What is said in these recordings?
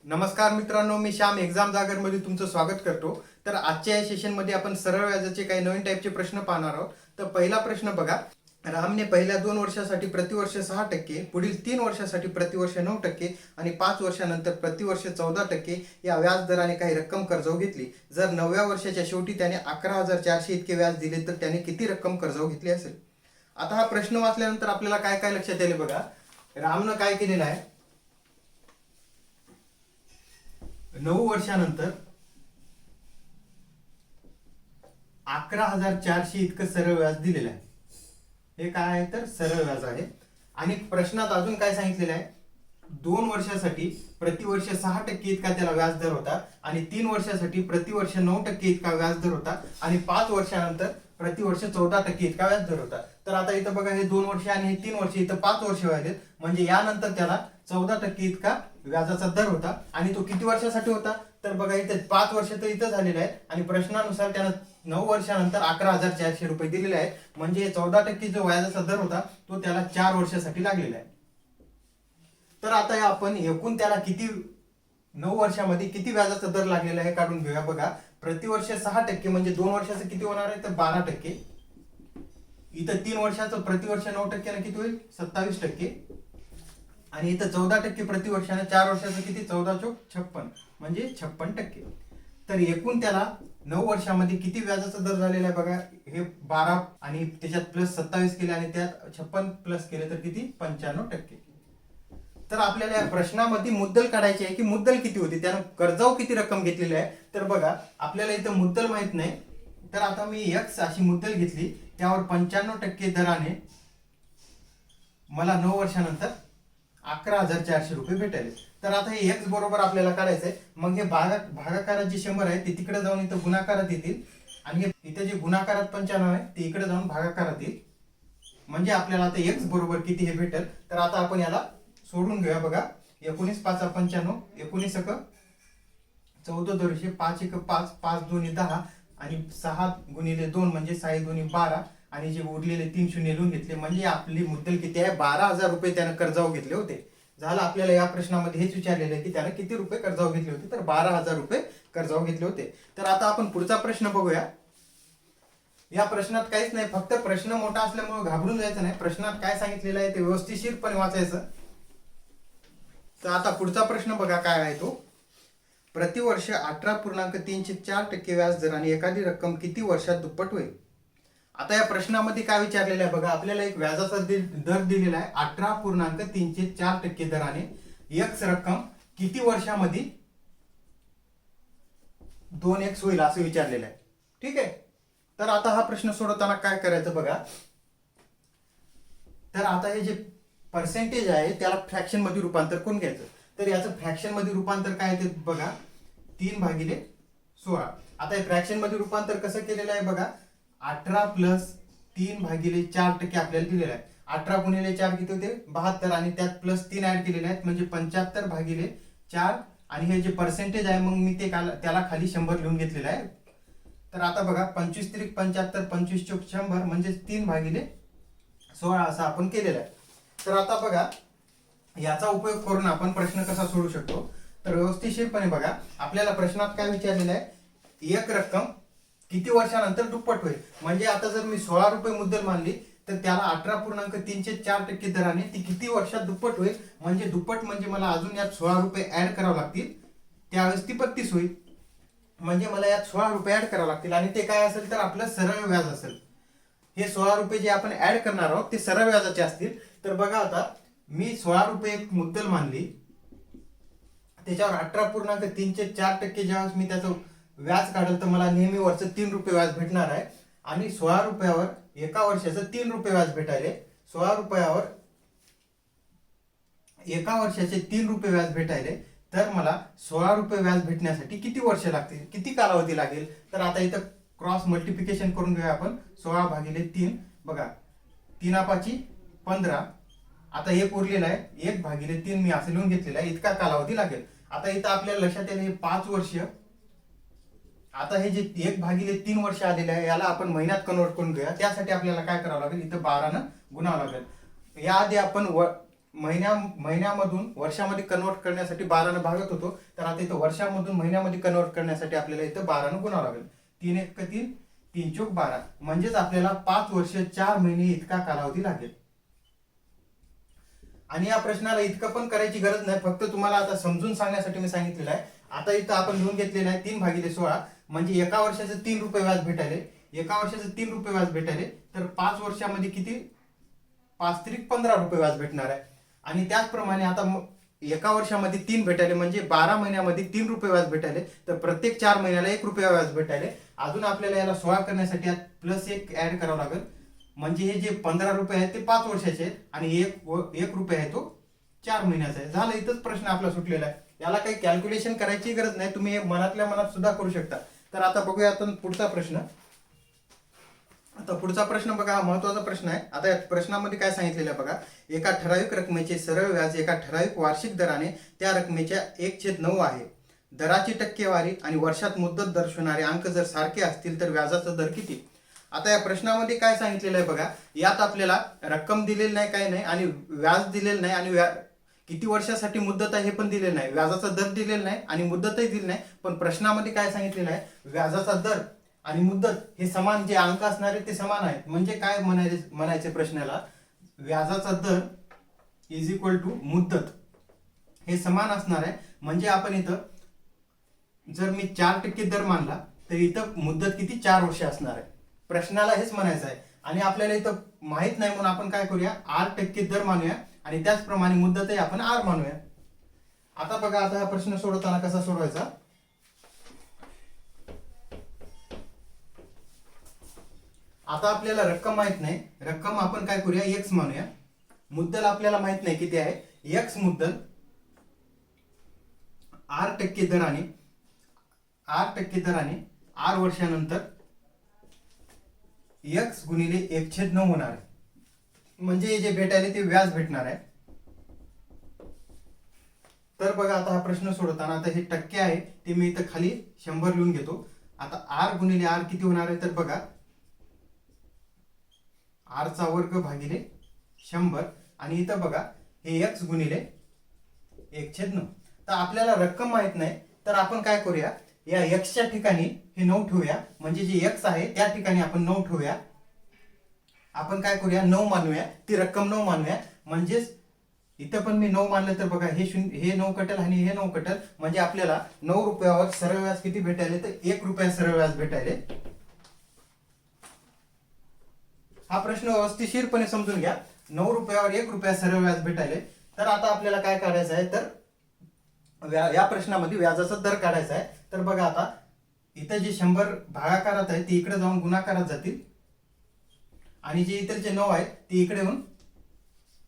नमस्कार मित्रांनो, मी श्याम एक्झाम जागर मध्ये तुमचं स्वागत करतो. तर आजच्या या सेशन मध्ये आपण सरळ व्याजाचे काही नवीन टाईपचे प्रश्न पाहणार आहोत. तर पहिला प्रश्न बघा. रामने पहिल्या 2 वर्षासाठी प्रतिवर्ष 6%, पुढील 3 वर्षासाठी प्रतिवर्ष 9% आणि 5 वर्षानंतर प्रतिवर्ष 14% या व्याज दराने काही रक्कम कर्जाऊ घेतली. जर 9व्या वर्षाच्या शेवटी त्याने 11,400 इतके व्याज दिले तर त्याने किती रक्कम कर्जाऊ घेतली असेल? आता हा प्रश्न वाचल्यानंतर आपल्याला काय काय लक्षात येईल बघा. रामनं काय केलेलं आहे, 9 वर्षानंतर 11,400 इतकं सरळ व्याज दिलेलं आहे. हे काय आहे तर सरळ व्याज आहे. आणि प्रश्नात अजून काय सांगितलेलं आहे, 2 वर्षासाठी प्रतिवर्ष 6% इतका त्याला व्याज दर होता आणि 3 वर्षासाठी प्रतिवर्ष 9% इतका व्याज दर होता आणि 5 वर्षानंतर प्रतिवर्ष 14% इतका व्याज दर होता. तर आता इथं बघा, हे 2 वर्ष आणि हे 3 वर्ष, इथं 5 वर्ष व्हायलेत, म्हणजे यानंतर त्याला 14% इतका व्याजाचा दर होता. आणि तो किती वर्षासाठी होता तर बघा, इथे 5 वर्ष तर इथं झालेलं आहे आणि प्रश्नानुसार त्यानं 9 वर्षानंतर 11,400 रुपये दिलेले आहेत, म्हणजे 14% जो व्याजाचा दर होता तो त्याला 4 वर्षासाठी लागलेला आहे. तर आता आपण एकूण त्याला किती 9 वर्षामध्ये किती व्याजाचा दर लागलेला आहे काढून घेऊया. बघा, प्रतिवर्ष 6% म्हणजे 2 वर्षाचं किती होणार आहे तर 12%. इथं 3 वर्षाचं प्रतिवर्ष 9% किती होईल 27%. आणि इथं 14% प्रतिवर्षाने 4 वर्षाचं किती 14 चोक 56 म्हणजे 56%. तर एकूण त्याला 9 वर्षामध्ये किती व्याजाचा दर झालेला आहे बघा. हे 12 आणि त्याच्यात प्लस 27 केले आणि त्यात 56 प्लस केले तर किती 95%. तर आपल्याला या प्रश्नामध्ये मुद्दल काढायची आहे की मुद्दल किती होती, त्यानं कर्जाऊ किती रक्कम घेतलेली आहे. तर बघा, आपल्याला इथं मुद्दल माहित नाही, तर आता मी एक्स अशी मुद्दल घेतली, त्यावर 95% दराने मला 9 वर्षानंतर 11,400 रुपये भेटायले. तर आता हे एक्स बरोबर आपल्याला काढायचंय. मग हे भागाकारात जे 100 आहे ते तिकडे जाऊन इथं गुणाकारात येतील आणि हे इथे जे गुणाकारात 95 आहे ते इकडे जाऊन भागाकारात येईल. म्हणजे आपल्याला आता एक्स बरोबर किती हे भेटेल. तर आता आपण याला सोडून घेऊया. बघा, 19 5 95, 19 1 14 दोनशे, 5 1 5, 5 2 10 आणि 6 गुणिले 2 म्हणजे 6 2 12 आणि जे उरलेले 3 शून्य लिहून घेतले, म्हणजे आपली मुद्दल किती आहे 12,000 रुपये त्यानं कर्जाऊ घेतले होते. झालं, आपल्याला या प्रश्नामध्ये हेच विचारलेलं आहे की त्यानं किती रुपये कर्जाऊ घेतले होते, तर 12,000 रुपये कर्जाऊ घेतले होते. तर आता आपण पुढचा प्रश्न बघूया. या प्रश्नात काहीच नाही, फक्त प्रश्न मोठा असल्यामुळे घाबरून जायचं नाही. प्रश्नात काय सांगितलेलं आहे ते व्यवस्थितपणे वाचायचं. तर आता पुढचा प्रश्न बघा काय आहे तो. प्रतिवर्ष 18.34% व्याज दराने एखादी रक्कम किती वर्षात दुप्पट होईल. आता या प्रश्नामध्ये काय विचारलेलं आहे बघा, आपल्याला एक व्याजाचा दर दिलेला आहे 18.34% दराने एक्स रक्कम किती वर्षामध्ये 2x होईल असं विचारलेलं आहे. ठीक आहे. तर आता हा प्रश्न सोडवताना काय करायचं बघा. तर आता हे जे पर्सेंटेज आहे त्याला फ्रॅक्शन मध्ये रूपांतर करून घ्यायचं. तर याचं फ्रॅक्शन मध्ये रूपांतर काय ते बघा, 3/16. आता हे फ्रॅक्शन मध्ये रूपांतर कसं केलेलं आहे बघा, 18 प्लस 3/4% आपल्याला दिलेलं आहे. 18 गुणिले 4 किती होते 72 आणि त्यात प्लस 3 ऍड केलेले आहेत म्हणजे 75/4. आणि हे जे पर्सेंटेज आहे मग मी ते त्याला खाली 100 लिहून घेतलेलं आहे. तर आता बघा, 25 त्रिक 75, 25 चोक 100 म्हणजे 3/16 असं आपण केलेलं आहे. तर आता बघा, याचा उपयोग करून आपण प्रश्न कसा सोडवू शकतो. तर व्यवस्थितपणे बघा, आपल्याला प्रश्नात काय विचारलेलं आहे, एक रक्कम किती वर्षानंतर दुप्पट होईल. म्हणजे आता जर मी 16 रुपये मुद्दल मानली तर त्याला 18.34% दराने ती किती वर्षात दुप्पट होईल. म्हणजे दुप्पट म्हणजे मला अजून यात 16 रुपये ऍड करावे लागतील, त्यावेळेस ती 32 होईल. म्हणजे मला यात 16 रुपये ऍड करावे लागतील आणि ते काय असेल तर आपलं सरळ व्याज असेल. हे 16 रुपये जे आपण ऍड करणार आहोत ते सरळ व्याजाचे असतील. तर बघा, आता मी 16 रुपये मुद्दल मानली, त्याच्यावर 18.34% ज्यावेळेस मी त्याचं व्याज काढेल तर मला नेहमी वरचं 3 रुपये व्याज भेटणार आहे. आणि 16 रुपयावर एका वर्षाचं 3 रुपये व्याज भेटायले. 16 रुपयावर एका वर्षाचे 3 रुपये व्याज भेटायले. तर मला 16 रुपये व्याज भेटण्यासाठी किती वर्ष लागतील, किती कालावधी लागेल. तर आता इथं क्रॉस मल्टिप्लिकेशन करून घेऊया आपण. 16/3 बघा, 3 15. आता एक उरलेलं आहे 1/3 मी असं लिहून घेतलेलं आहे, इतका कालावधी लागेल. आता इथं आपल्याला लक्षात येईल हे 5 वर्ष. आता हे जे 1/3 वर्ष आलेलं आहे याला आपण महिन्यात कन्वर्ट करून घेऊया. त्यासाठी आपल्याला काय करावं लागेल, इथं 12 ने गुणावं लागेल. याआधी आपण महिन्यामधून वर्षामध्ये कन्वर्ट करण्यासाठी 12 भागत होतो, तर आता इथं वर्षामधून महिन्यामध्ये कन्वर्ट करण्यासाठी आपल्याला इथं 12 गुणावं लागेल. 3 1 3, 3 चोक 12, म्हणजेच आपल्याला 5 वर्ष 4 महिने इतका कालावधी लागेल. आणि या प्रश्नाला इतकं पण करायची गरज नाही, फक्त तुम्हाला आता समजून सांगण्यासाठी मी सांगितलेलं आहे. आता इथं आपण लिहून घेतलेलं आहे 3/16, म्हणजे एका वर्षाचं 3 रुपये व्याज भेटायले. एका वर्षाचं 3 रुपये व्याज भेटायले, तर 5 वर्षामध्ये किती, 5 त्रिक 15 रुपये व्याज भेटणार आहे. आणि त्याचप्रमाणे आता एका वर्षामध्ये 3 भेटायले, म्हणजे 12 महिन्यामध्ये 3 रुपये व्याज भेटायले, तर प्रत्येक 4 महिन्याला 1 रुपया व्याज भेटायले. अजून आपल्याला याला 16 करण्यासाठी प्लस 1 ऍड करावं लागेल, म्हणजे हे जे 15 रुपये आहेत ते 5 वर्षाचे आहेत आणि 1 रुपये आहे तो 4 महिन्याचा आहे. झालं, इथंच प्रश्न आपला सुटलेला आहे. याला काही कॅल्क्युलेशन करायची गरज नाही, तुम्ही मनातल्या मनात सुद्धा करू शकता. तर आता बघूया आपण पुढचा प्रश्न. आता पुढचा प्रश्न बघा, महत्वाचा प्रश्न आहे. आता या प्रश्नामध्ये काय सांगितलेलं आहे बघा, एका ठराविक रकमेचे सरळ व्याज एका ठराविक वार्षिक दराने त्या रकमेच्या 1/9 आहे. दराची टक्केवारी आणि वर्षात मुदत दर्शवणारे अंक जर सारखे असतील तर व्याजाचा दर किती. आता या प्रश्नामध्ये काय सांगितलेलं आहे बघा, यात आपल्याला रक्कम दिलेली नाही, काही नाही, आणि व्याज दिलेलं नाही, आणि किती वर्षासाठी मुदत आहे हे पण दिलेलं नाही, व्याजाचा दर दिलेला नाही आणि मुदतही दिली नाही. पण प्रश्नामध्ये काय सांगितलेलं आहे, व्याजाचा दर आणि मुदत हे समान, जे अंक असणार आहेत ते समान आहेत. म्हणजे काय म्हणायचे प्रश्नाला, व्याजाचा दर इज इक्वल टू मुदत हे समान असणार आहे. म्हणजे आपण इथं जर मी 4% दर मानला तर इथं मुदत किती, 4 वर्ष असणार आहे. प्रश्नाला हेच म्हणायचं आहे. आणि आपल्याला इथं माहित नाही म्हणून आपण काय करूया, 8% दर मानूया आणि त्याचप्रमाणे मुदतही आपण R मानूया. आता बघा, आता हा प्रश्न सोडवताना कसा सोडवायचा. आता आपल्याला रक्कम माहित नाही, रक्कम आपण काय करूया, X मानूया. मुद्दल आपल्याला माहित नाही किती आहे, X मुद्दल 8% दराने R वर्षानंतर X गुणिले 1/9 होणार आहे. म्हणजे जे भेटायले ते व्याज भेटणार आहे. तर बघा, आता हा प्रश्न सोडवताना आता हे टक्के आहे ते मी इथं खाली 100 लिहून घेतो. आता R गुणिले R किती होणार आहे, तर बघा R चा वर्ग भागिले 100, आणि इथं बघा हे X गुणिले 1/9. तर आपल्याला रक्कम माहित नाही, तर आपण काय करूया, या X च्या ठिकाणी हे 9 ठेवूया. म्हणजे जे X आहे त्या ठिकाणी आपण 9 ठेवूया. आपण काय करूया, 9 मानूया, ती रक्कम 9 मानूया. म्हणजेच इथं पण मी 9 मानलं तर बघा हे 9 कटल आणि हे 9 कटल, म्हणजे आपल्याला 9 रुपयावर सरळ व्याज किती भेटायले, तर 1 रुपया सरळ व्याज भेटायले. हा प्रश्न व्यवस्थितपणे समजून घ्या. 9 रुपयावर 1 रुपया सरळ व्याज भेटायले. तर आता आपल्याला काय काढायचं आहे, तर या प्रश्नामध्ये व्याजाचा दर काढायचा आहे. तर बघा, आता इथं जे 100 भागाकारात आहे ते इकडे जाऊन गुणाकारात जातील, आणि जे इतर जे 9 आहेत ते इकडे येऊन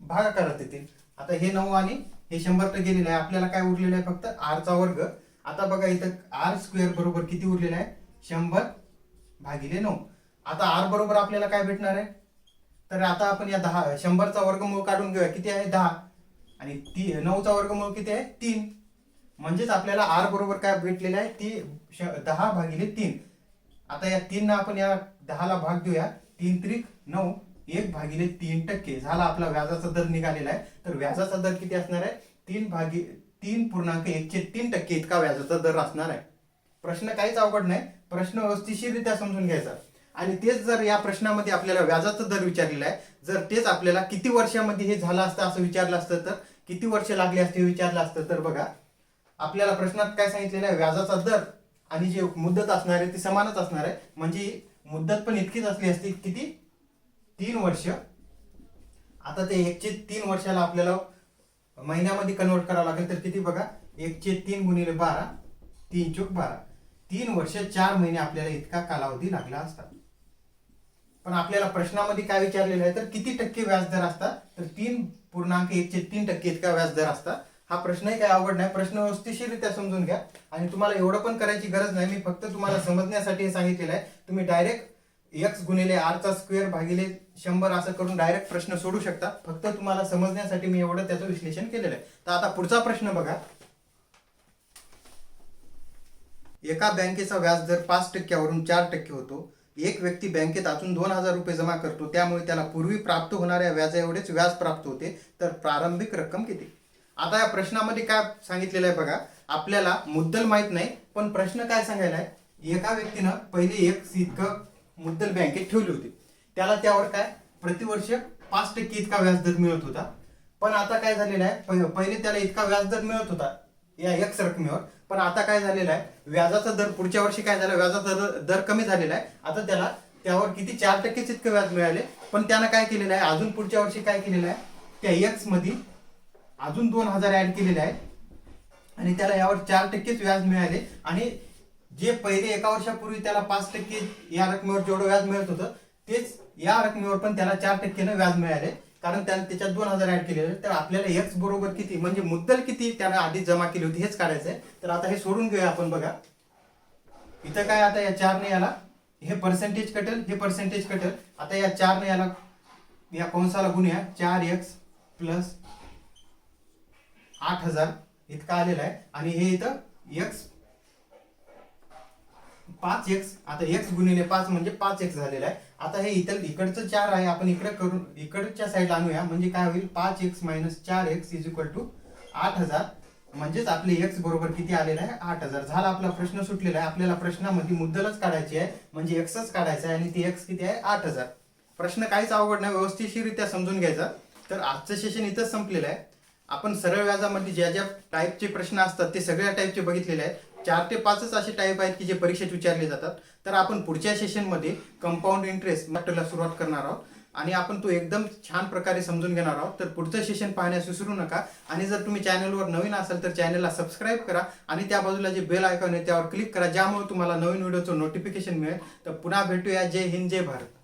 भागाकारात येतील. आता हे 9 आणि हे 100 तर गेलेलं आहे, आपल्याला काय उरलेलं आहे, फक्त R चा वर्ग. आता बघा इथं R² बरोबर किती उरलेलं आहे, 100 भागिले 9. आता R बरोबर आपल्याला काय भेटणार आहे, तर आता आपण या 100 चा वर्गमूळ काढून घेऊया. किती आहे, 10, आणि 9 चा वर्गमूळ किती आहे, 3. म्हणजेच आपल्याला R बरोबर काय भेटलेलं आहे, ती 10 भागिले 3. आता या 3 ना आपण या 10 ला भाग देऊया, 3 त्रिक 9, 1/3% झाला आपला व्याजाचा दर निघालेला आहे. तर व्याजाचा दर किती असणार आहे, 3.1/3% इतका व्याजाचा दर असणार आहे. प्रश्न काहीच अवघड नाही, प्रश्न व्यवस्थितरित्या समजून घ्यायचा. आणि तेच जर या प्रश्नामध्ये आपल्याला व्याजाचा दर विचारलेला आहे, जर तेच आपल्याला किती वर्षामध्ये हे झालं असतं असं विचारलं असतं, तर किती वर्ष लागली असते विचारलं असतं, तर बघा आपल्याला प्रश्नात काय सांगितलेलं आहे, व्याजाचा दर आणि जे मुदत असणार आहे ती समानच असणार आहे. म्हणजे मुदत पण इतकीच असली असती, किती, 3 वर्ष. आता ते 1/3 वर्षाला आपल्याला महिन्यामध्ये कन्वर्ट करावं लागेल, तर किती बघा, 1/3 गुणिले 12, 3 चोक 12, 3 वर्ष 4 महिने आपल्याला इतका कालावधी लागला असता. पण आपल्याला प्रश्नामध्ये काय विचारलेलं आहे, तर किती टक्के व्याजदर असतात, तर 3.1/3% इतका व्याजदर असता. हा प्रश्नही काही अवघड नाही, प्रश्न व्यवस्थितरित्या समजून घ्या. आणि तुम्हाला एवढं पण करायची गरज नाही, मी फक्त तुम्हाला समजण्यासाठी हे सांगितलेलं आहे. तुम्ही डायरेक्ट X गुणिले R चा स्क्वेअर भागिले 100 असं करून डायरेक्ट प्रश्न सोडू शकता. फक्त तुम्हाला समजण्यासाठी मी एवढं त्याचं विश्लेषण केलेलं आहे. तर आता पुढचा प्रश्न बघा, एका बँकेचा व्याजदर 5% वरून 4% होतो, एक व्यक्ती बँकेत अजून 2,000 रुपये जमा करतो, त्यामुळे त्याला पूर्वी प्राप्त होणाऱ्या व्याजा एवढेच व्याज प्राप्त होते, तर प्रारंभिक रक्कम किती? आता या प्रश्नामध्ये काय सांगितलेलं आहे बघा, आपल्याला मुद्दल माहित नाही, पण प्रश्न काय सांगायला आहे, एका व्यक्तीनं पहिले एक इतकं मुद्दल बँकेत ठेवली होती, त्याला त्यावर काय प्रतिवर्ष 5% इतका व्याजदर मिळत होता. पण आता काय झालेलं आहे, पहिले त्याला इतका व्याजदर मिळत होता या एक्स रकमेवर, पण आता काय झालेलं आहे, व्याजाचा दर पुढच्या वर्षी काय झाला, व्याजाचा दर कमी झालेला आहे. आता त्याला त्यावर किती 4%च इतकं व्याज मिळाले. पण त्यानं काय केलेलं आहे, अजून पुढच्या वर्षी काय केलेलं आहे, त्या एक्स मध्ये अजून 2,000 ऍड केलेले आहे आणि त्याला यावर 4%च व्याज मिळाले. आणि जे पहिले एका वर्षापूर्वी त्याला 5% या रकमेवर जेवढं व्याज मिळत होतं, तेच या रकमेवर पण त्याला 4%नं व्याज मिळाले, कारण त्याने त्याच्यात 2,000 ऍड केलेले. तर आपल्याला एक्स बरोबर किती म्हणजे मुद्दल किती त्याने आधी जमा केली होती हेच काढायचं आहे. तर आता हे सोडून घेऊया आपण. बघा इथं काय, आता या 4ने याला हे पर्सेंटेज कटेल, हे पर्सेंटेज कटेल. आता या 4ने याला या कंसाला गुणूया, 4x प्लस 8,000 इतका आलेला आहे. आणि हे इथं x 5x, आता x गुणिले 5 म्हणजे 5x झालेला आहे. आता हे इकडचं 4 आहे, आपण इकडे करून इकडच्या साईडला आणूया, म्हणजे काय होईल, 5x minus 4x is equal to 8,000. म्हणजेच आपले x बरोबर किती आलेला आहे, 8,000. झाला, आपला प्रश्न सुटलेला आहे. आपल्याला प्रश्नामध्ये मुद्दलच काढायची आहे, म्हणजे xच काढायचा आहे, आणि ती x किती आहे, 8,000. प्रश्न काहीच अवघड नाही, व्यवस्थितरित्या समजून घ्यायचा. तर आजचं सेशन इथंच संपलेलं आहे. आपण सरळ व्याजामध्ये ज्या ज्या टाईपचे प्रश्न असतात ते सगळ्या टाईपचे बघितलेले आहेत. 4 ते 5च असे टाईप आहेत की जे परीक्षेत विचारले जातात. तर आपण पुढच्या सेशनमध्ये कंपाऊंड इंटरेस्ट मॅटरला सुरुवात करणार आहोत आणि आपण तो एकदम छान प्रकारे समजून घेणार आहोत. तर पुढचं सेशन पाहण्यास विसरू नका. आणि जर तुम्ही चॅनलवर नवीन असाल तर चॅनलला सबस्क्राईब करा आणि त्या बाजूला जे बेल आयकॉन आहे त्यावर क्लिक करा, ज्यामुळे तुम्हाला नवीन व्हिडिओचं नोटिफिकेशन मिळेल. तर पुन्हा भेटूया. जय हिंद, जय भारत.